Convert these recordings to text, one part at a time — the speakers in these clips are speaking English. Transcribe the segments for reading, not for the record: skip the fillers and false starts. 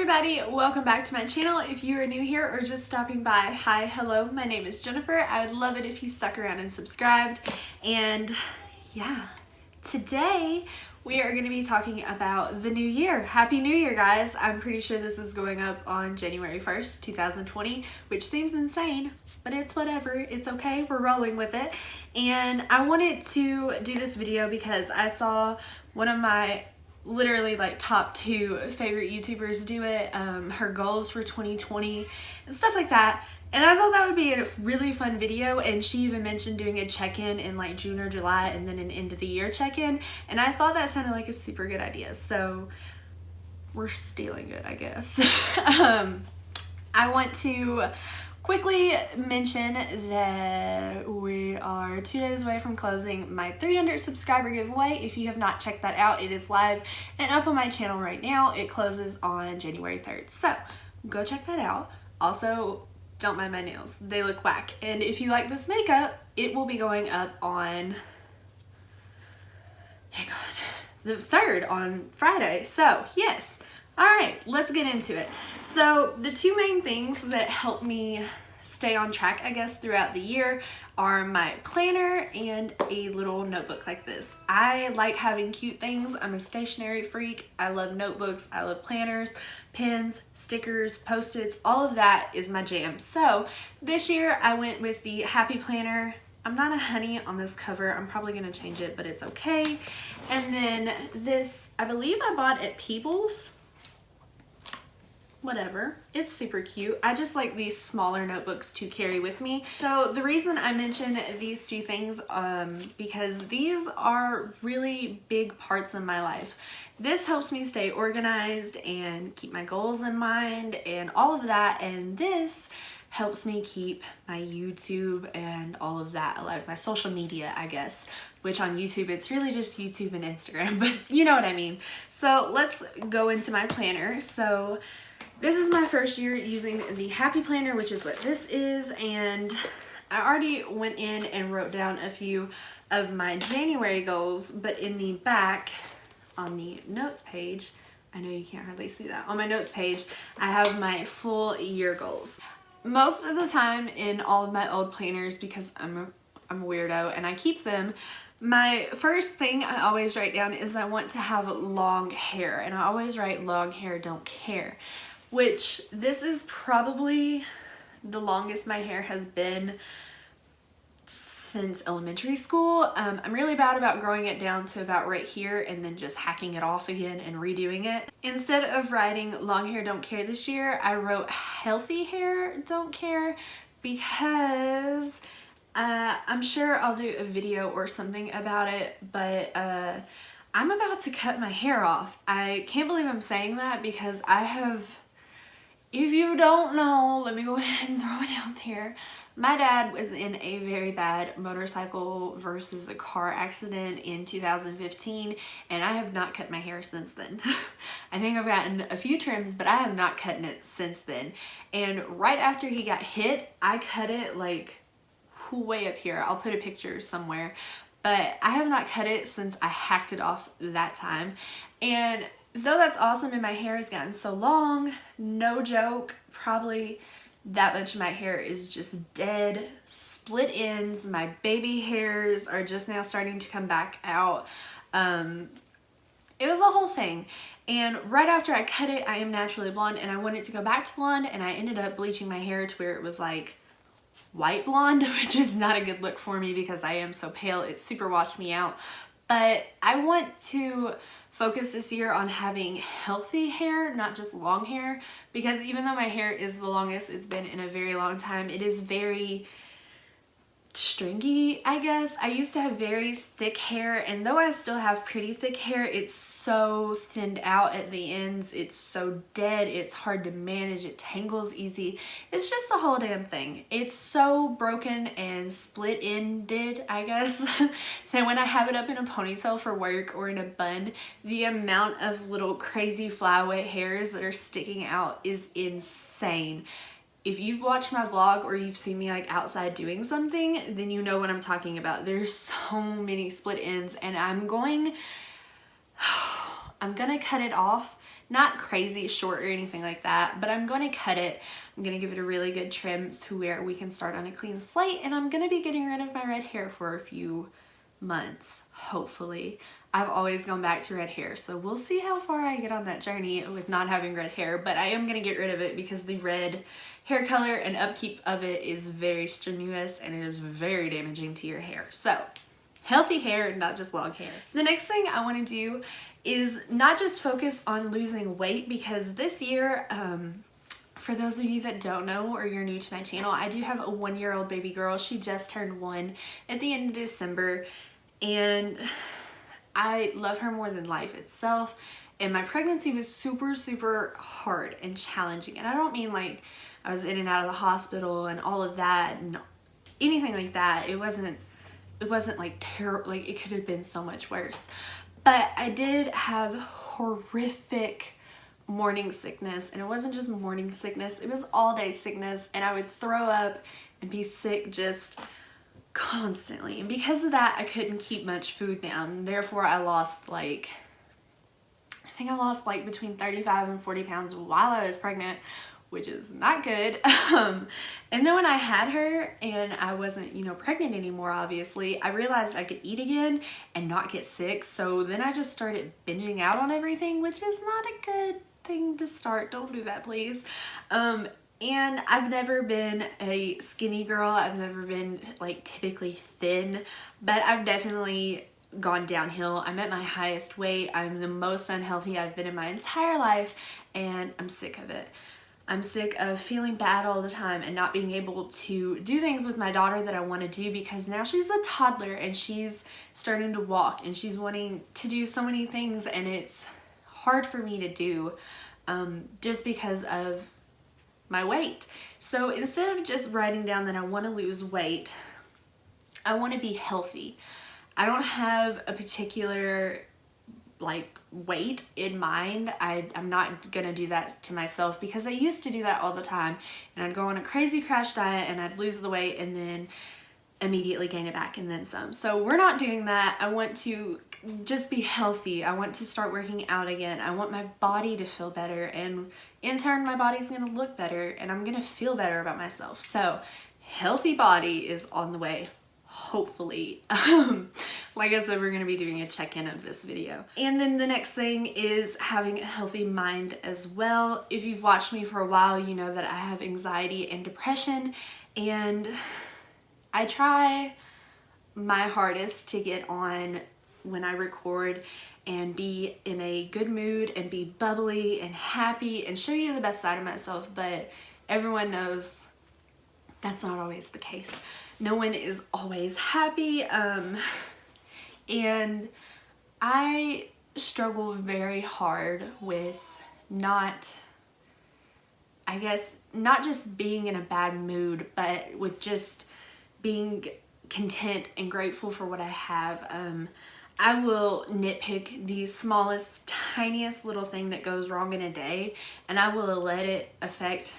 everybody, welcome back to my channel. If you are new here or just stopping by, hi, hello, my name is Jennifer. I would love it if you stuck around and subscribed. And yeah, today we are going to be talking about the new year. Happy New Year, guys. I'm pretty sure this is going up on January 1st, 2020, which seems insane, but it's whatever. It's okay. We're rolling with it. And I wanted to do this video because I saw one of my literally like top 2 favorite YouTubers do it, her goals for 2020 and stuff like that, and I thought that would be a really fun video. And she even mentioned doing a check-in in like June or July and then an end of the year check-in, and I thought that sounded like a super good idea, so we're stealing it, I guess. I want to quickly mention that we are 2 days away from closing my 300 subscriber giveaway. If you have not checked that out, it is live and up on my channel right now. It closes on January 3rd, so go check that out. Also, don't mind my nails, they look whack. And if you like this makeup, it will be going up on, hang on, the 3rd on Friday. So yes. Alright, let's get into it. So the 2 main things that help me stay on track, I guess, throughout the year are my planner and a little notebook like this. I like having cute things. I'm a stationery freak. I love notebooks. I love planners, pens, stickers, Post-its. All of that is my jam. So this year I went with the Happy Planner. I'm not a honey on this cover. I'm probably going to change it, but it's okay. And then this, I believe I bought at Peebles. Whatever, it's super cute. I just like these smaller notebooks to carry with me. So the reason I mention these 2 things, because these are really big parts of my life. This helps me stay organized and keep my goals in mind and all of that, and this helps me keep my YouTube and all of that alive, my social media, I guess, which on YouTube, it's really just YouTube and Instagram, but you know what I mean. So let's go into my planner. So this is my first year using the Happy Planner, which is what this is, and I already went in and wrote down a few of my January goals, but in the back on the notes page, I know you can't hardly see that, on my notes page, I have my full year goals. Most of the time in all of my old planners, because I'm a weirdo and I keep them, my first thing I always write down is I want to have long hair, and I always write long hair, don't care. Which this is probably the longest my hair has been since elementary school. I'm really bad about growing it down to about right here and then just hacking it off again and redoing it. Instead of writing long hair don't care this year, I wrote healthy hair don't care, because I'm sure I'll do a video or something about it, but I'm about to cut my hair off. I can't believe I'm saying that because I have... If you don't know, let me go ahead and throw it out there. My dad was in a very bad motorcycle versus a car accident in 2015, and I have not cut my hair since then. I think I've gotten a few trims, but I have not cut it since then. And right after he got hit, I cut it like way up here. I'll put a picture somewhere, but I have not cut it since I hacked it off that time. And though that's awesome and my hair has gotten so long, no joke, probably that much of my hair is just dead, split ends. My baby hairs are just now starting to come back out. It was the whole thing. And right after I cut it, I am naturally blonde and I wanted to go back to blonde, and I ended up bleaching my hair to where it was like white blonde, which is not a good look for me because I am so pale. It super washed me out. But I want to focus this year on having healthy hair, not just long hair, because even though my hair is the longest it's been in a very long time, it is very stringy, I guess. I used to have very thick hair, and though I still have pretty thick hair, it's so thinned out at the ends. It's so dead. It's hard to manage. It tangles easy. It's just the whole damn thing. It's so broken and split-ended, I guess, that when I have it up in a ponytail for work or in a bun, the amount of little crazy flyaway hairs that are sticking out is insane. If you've watched my vlog or you've seen me like outside doing something, then you know what I'm talking about. There's so many split ends, and I'm going I'm gonna cut it off. Not crazy short or anything like that, but I'm gonna cut it. I'm gonna give it a really good trim to where we can start on a clean slate, and I'm gonna be getting rid of my red hair for a few months, hopefully. I've always gone back to red hair, so we'll see how far I get on that journey with not having red hair, but I am gonna get rid of it because the red hair color and upkeep of it is very strenuous and it is very damaging to your hair. So, healthy hair, not just long hair. The next thing I wanna do is not just focus on losing weight, because this year, for those of you that don't know or you're new to my channel, I do have a 1-year-old baby girl. She just turned 1 at the end of December, and I love her more than life itself. And my pregnancy was super, super hard and challenging. And I don't mean like I was in and out of the hospital and all of that and anything like that. It wasn't like terrible, like it could have been so much worse. But I did have horrific morning sickness, and it wasn't just morning sickness, it was all day sickness, and I would throw up and be sick just constantly. And because of that, I couldn't keep much food down. Therefore, I lost like, I think I lost like between 35 and 40 pounds while I was pregnant, which is not good. And then when I had her and I wasn't, you know, pregnant anymore, obviously, I realized I could eat again and not get sick. So then I just started binging out on everything, which is not a good thing to start. Don't do that, please. And I've never been a skinny girl. I've never been like typically thin, but I've definitely gone downhill. I'm at my highest weight. I'm the most unhealthy I've been in my entire life, and I'm sick of it. I'm sick of feeling bad all the time and not being able to do things with my daughter that I want to do, because now she's a toddler and she's starting to walk and she's wanting to do so many things, and it's hard for me to do just because of my weight. So instead of just writing down that I want to lose weight, I want to be healthy. I don't have a particular like weight in mind. I'm not gonna do that to myself, because I used to do that all the time, and I'd go on a crazy crash diet and I'd lose the weight and then immediately gain it back and then some. So we're not doing that. I want to just be healthy. I want to start working out again. I want my body to feel better, and in turn my body's gonna look better and I'm gonna feel better about myself. So healthy body is on the way, hopefully. Like I said, we're gonna be doing a check-in of this video. And then the next thing is having a healthy mind as well. If you've watched me for a while, you know that I have anxiety and depression, and I try my hardest to get on when I record and be in a good mood and be bubbly and happy and show you the best side of myself, but everyone knows that's not always the case. No one is always happy, and I struggle very hard with not just being in a bad mood, but with just being content and grateful for what I have. I will nitpick the smallest, tiniest little thing that goes wrong in a day, and I will let it affect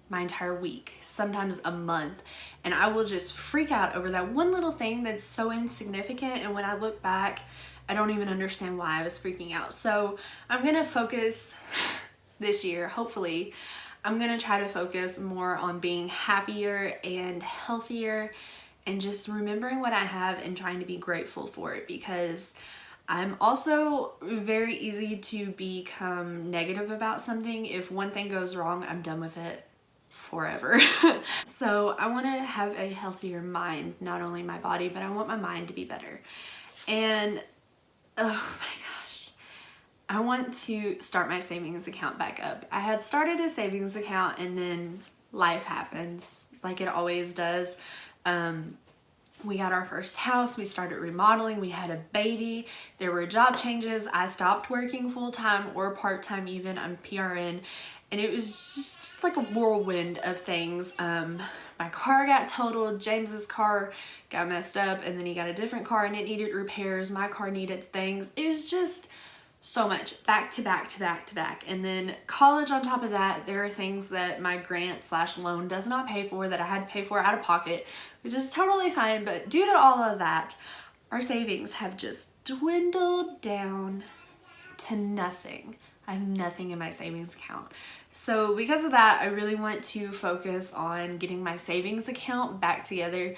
my entire week, sometimes a month, and I will just freak out over that one little thing that's so insignificant, and when I look back, I don't even understand why I was freaking out. So I'm gonna focus this year, hopefully, I'm gonna try to focus more on being happier and healthier and just remembering what I have and trying to be grateful for it, because I'm also very easy to become negative about something. If one thing goes wrong, I'm done with it forever. So I want to have a healthier mind, not only my body, but I want my mind to be better. And oh my gosh, I want to start my savings account back up. I had started a savings account and then life happens like it always does. We got our first house, we started remodeling, we had a baby, there were job changes, I stopped working full-time or part-time even, I'm PRN, and it was just like a whirlwind of things. My car got totaled, James's car got messed up, and then he got a different car and it needed repairs, my car needed things. It was just so much, back to back to back to back. And then college on top of that, there are things that my grant/loan does not pay for that I had to pay for out of pocket, which is totally fine. But due to all of that, our savings have just dwindled down to nothing. I have nothing in my savings account. So because of that, I really want to focus on getting my savings account back together.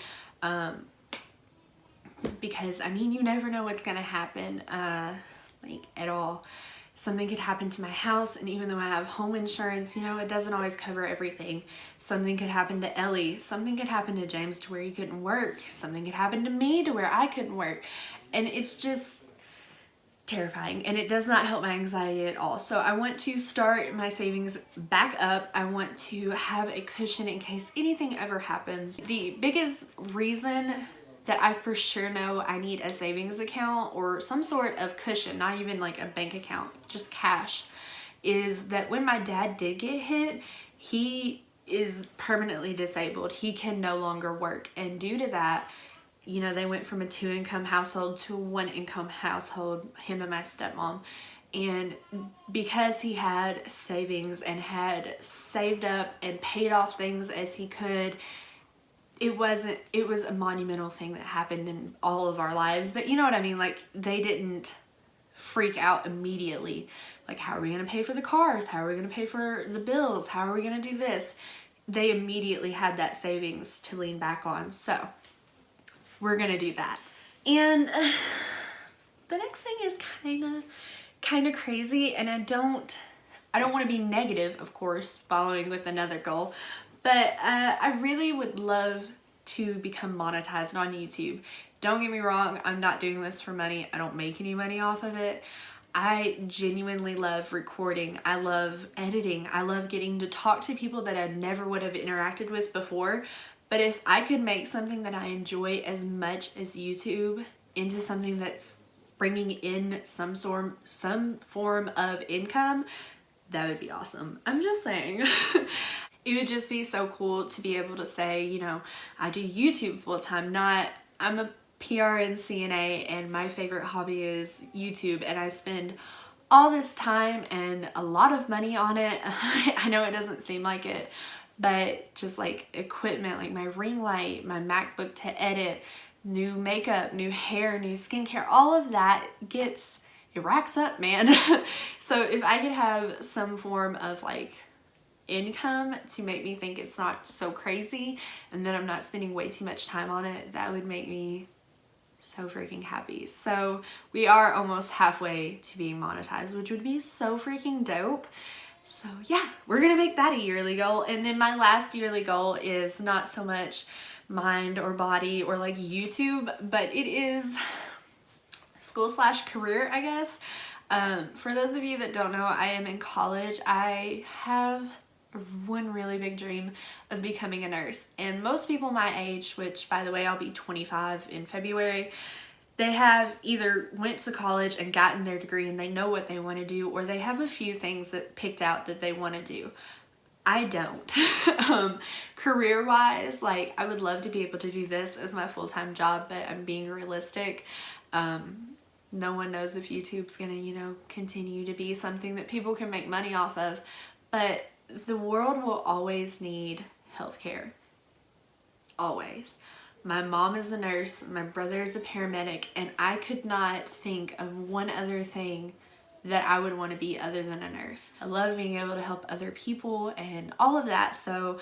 Because I mean, you never know what's gonna happen, like at all. Something could happen to my house, and even though I have home insurance, you know, it doesn't always cover everything. Something could happen to Ellie. Something could happen to James to where he couldn't work. Something could happen to me to where I couldn't work. And it's just terrifying, and it does not help my anxiety at all. So I want to start my savings back up. I want to have a cushion in case anything ever happens. The biggest reason that I for sure know I need a savings account or some sort of cushion, not even like a bank account, just cash, is that when my dad did get hit, he is permanently disabled. He can no longer work, and due to that, you know, they went from a 2-income household to a 1-income household, him and my stepmom. And because he had savings and had saved up and paid off things as he could, it was a monumental thing that happened in all of our lives. But you know what I mean? Like, they didn't freak out immediately. Like, how are we going to pay for the cars? How are we going to pay for the bills? How are we going to do this? They immediately had that savings to lean back on. So we're going to do that. And the next thing is kind of crazy, and I don't want to be negative, of course, following with another goal, but I really would love to become monetized on YouTube. Don't get me wrong, I'm not doing this for money. I don't make any money off of it. I genuinely love recording. I love editing. I love getting to talk to people that I never would have interacted with before. But if I could make something that I enjoy as much as YouTube into something that's bringing in some form of income, that would be awesome. I'm just saying. It would just be so cool to be able to say, you know, I do YouTube full time, I'm a PR and CNA, and my favorite hobby is YouTube, and I spend all this time and a lot of money on it. I know it doesn't seem like it, but just like equipment, like my ring light, my MacBook to edit, new makeup, new hair, new skincare, all of that it racks up, man. So if I could have some form of like income to make me think it's not so crazy and that I'm not spending way too much time on it, that would make me so freaking happy. So we are almost halfway to being monetized, which would be so freaking dope. So yeah, we're gonna make that a yearly goal. And then my last yearly goal is not so much mind or body or like YouTube, but it is school/career, I guess. For those of you that don't know, I am in college. I have one really big dream of becoming a nurse, and most people my age, which by the way I'll be 25 in February, they have either went to college and gotten their degree and they know what they want to do, or they have a few things that picked out that they want to do. I don't. Career wise, like, I would love to be able to do this as my full-time job, but I'm being realistic. No one knows if YouTube's gonna, you know, continue to be something that people can make money off of, but the world will always need healthcare. Always. My mom is a nurse, my brother is a paramedic, and I could not think of one other thing that I would want to be other than a nurse. I love being able to help other people and all of that. So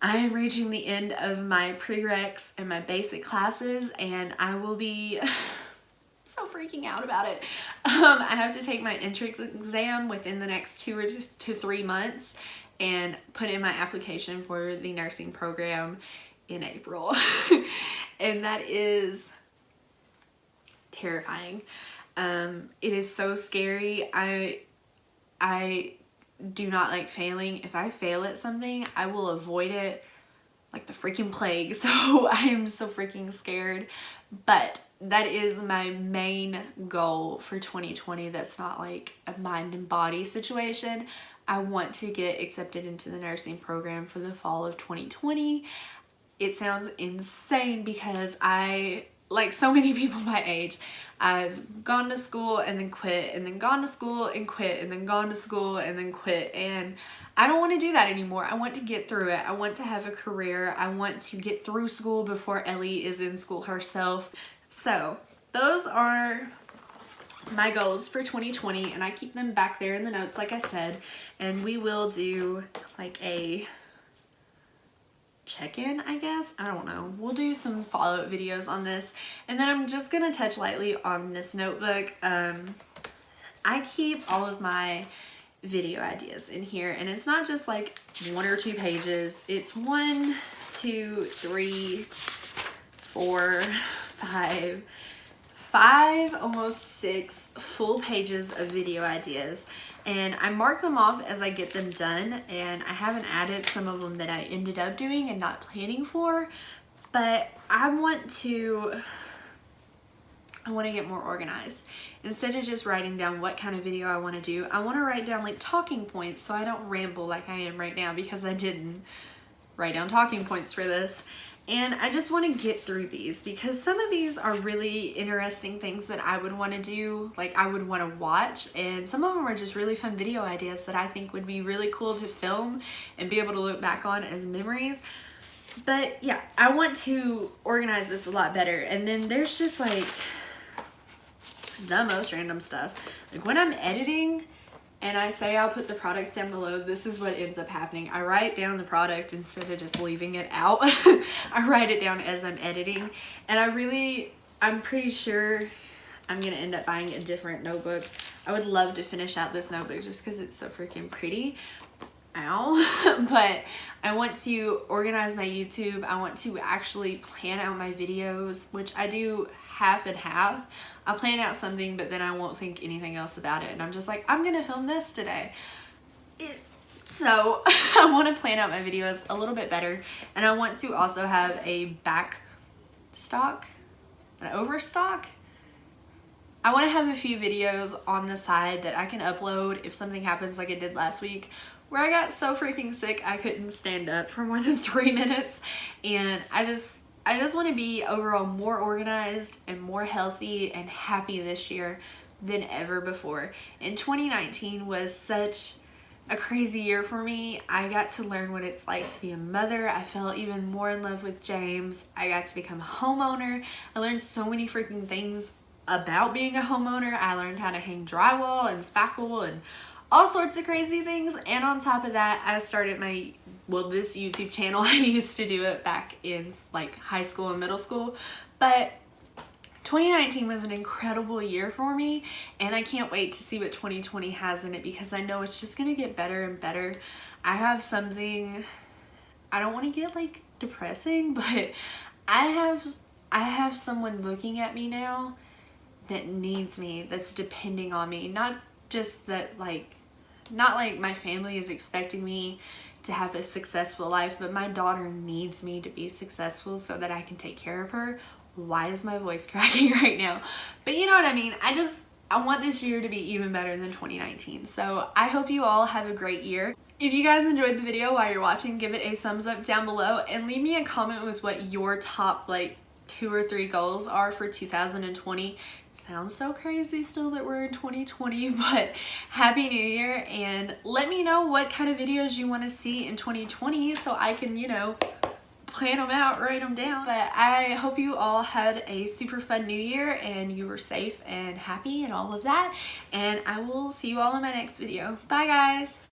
I am reaching the end of my prereqs and my basic classes, and I will be so freaking out about it. I have to take my entrance exam within the next 2 to 3 months and put in my application for the nursing program in April. And that is terrifying. It is so scary. I do not like failing. If I fail at something, I will avoid it like the freaking plague. So I am so freaking scared. But that is my main goal for 2020. That's not like a mind and body situation. I want to get accepted into the nursing program for the fall of 2020. It sounds insane because like so many people my age, I've gone to school and then quit, and then gone to school and quit, and then gone to school and then quit, and I don't want to do that anymore. I want to get through it. I want to have a career. I want to get through school before Ellie is in school herself. So those are my goals for 2020, and I keep them back there in the notes like I said, and we will do like a check-in, I guess. I don't know. We'll do some follow-up videos on this, and then I'm just gonna touch lightly on this notebook. I keep all of my video ideas in here, and it's not just like 1 or 2 pages. It's 1, 2, 3, 4, 5, almost 6 full pages of video ideas, and I mark them off as I get them done, and I haven't added some of them that I ended up doing and not planning for, but I want to get more organized. Instead of just writing down what kind of video I want to do, I want to write down like talking points so I don't ramble like I am right now, because I didn't write down talking points for this. And I just want to get through these because some of these are really interesting things that I would want to do, like I would want to watch, and some of them are just really fun video ideas that I think would be really cool to film and be able to look back on as memories. But yeah, I want to organize this a lot better. And then there's just like the most random stuff. Like when I'm editing and I say I'll put the products down below, this is what ends up happening. I write down the product instead of just leaving it out. I write it down as I'm editing, and I'm pretty sure I'm gonna end up buying a different notebook. I would love to finish out this notebook just because it's so freaking pretty. Ow. But I want to organize my YouTube. I want to actually plan out my videos, which I do half and half. I'll plan out something, but then I won't think anything else about it, and I'm just like, I'm gonna film this today. So I want to plan out my videos a little bit better, and I want to also have a back stock, an overstock. I want to have a few videos on the side that I can upload if something happens like it did last week, where I got so freaking sick I couldn't stand up for more than 3 minutes, and I just want to be overall more organized and more healthy and happy this year than ever before. And 2019 was such a crazy year for me. I got to learn what it's like to be a mother. I fell even more in love with James. I got to become a homeowner. I learned so many freaking things about being a homeowner. I learned how to hang drywall and spackle and all sorts of crazy things. And on top of that, I started this YouTube channel. I used to do it back in like high school and middle school, but 2019 was an incredible year for me, and I can't wait to see what 2020 has in it, because I know it's just gonna get better and better. I have something, I don't want to get like depressing, but I have someone looking at me now that needs me, that's depending on me. Not like my family is expecting me to have a successful life, but my daughter needs me to be successful so that I can take care of her. Why is my voice cracking right now? But you know what I mean. I want this year to be even better than 2019. So I hope you all have a great year. If you guys enjoyed the video while you're watching, give it a thumbs up down below and leave me a comment with what your top like 2 or 3 goals are for 2020. Sounds so crazy still that we're in 2020, but happy new year, and let me know what kind of videos you want to see in 2020 so I can, you know, plan them out, write them down. But I hope you all had a super fun new year and you were safe and happy and all of that, and I will see you all in my next video. Bye guys.